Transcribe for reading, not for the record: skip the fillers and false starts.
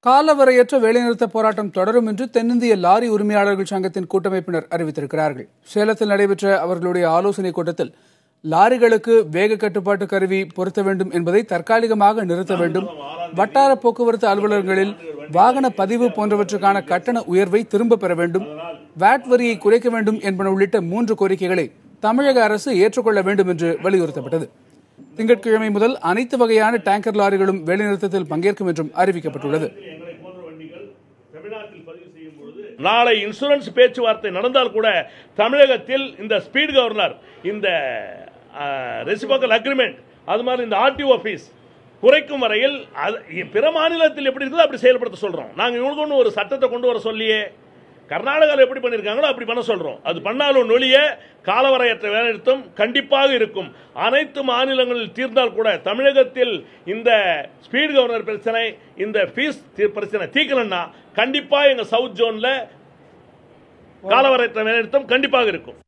காலவரையற்ற வேலைநிறுத்த போராட்டம் தொடரும் என்று தென்னிந்திய லாரி உரிமையாளர்கள் சங்கத்தின் கூட்டமைப்பினர் அறிவித்திருக்கிறார்கள். சேலத்தில் நடைபெற்ற அவர்களுடைய ஆலோசனைக் கூட்டத்தில் லாரிகளுக்கு வேக கட்டுப்பாட்டு கருவி பொருத்த வேண்டும் என்பதை தற்காலிகமாக நிறுத்த வேண்டும், வட்டார போக்குவரத்து அலுவலகங்களில் வாகன பதிவு போன்றவற்றுக்கான கட்டண உயர்வை திரும்ப பெற வேண்டும், வாட் வரியை குறைக்க வேண்டும் என்பன உள்ளிட்ட 3 கோரிக்கைகளை தமிழக அரசு ஏற்றுக்கொள்ள வேண்டும் என்று வலியுறுத்தப்பட்டது. திங்கட்கிழமை முதல் அனைத்து வகையான டேங்கர் லாரிகளும் வேலைநிறுத்தத்தில் பங்கேற்கும் என்றும் அறிவிக்கப்பட்டுள்ளது. நாளை இன்சூரன்ஸ் பேச்சுவார்த்தை நடந்தால் கூட தமிழகத்தில் இந்த ஸ்பீட் கவர்னர், இந்த ரெசிபோக்கல் அக்ரிமெண்ட், அது மாதிரி இந்த ஆர்டிஓ ஃபீஸ் குறைக்கும் வரையில் பிற மாநிலத்தில் எப்படி இருக்குதோ அப்படி செயல்படுத்த சொல்றோம். நாங்கள் இவங்களுக்கு ஒன்று ஒரு சட்டத்தை கொண்டு வர சொல்லியே கர்நாடகாவில் எப்படி பண்ணியிருக்காங்களோ அப்படி பண்ண சொல்றோம். அது பண்ணாலும் நொழிய காலவரையற்ற வேலைநிறுத்தம் கண்டிப்பாக இருக்கும். அனைத்து மாநிலங்களில் தீர்ந்தால் கூட தமிழகத்தில் இந்த ஸ்பீட் கவர்னர் பிரச்சனை, இந்த ஃபீஸ் பிரச்சனை தீர்க்கலன்னா கண்டிப்பா எங்க சவுத் ஜோன்ல காலவரையற்ற வேலைநிறுத்தம் கண்டிப்பாக இருக்கும்.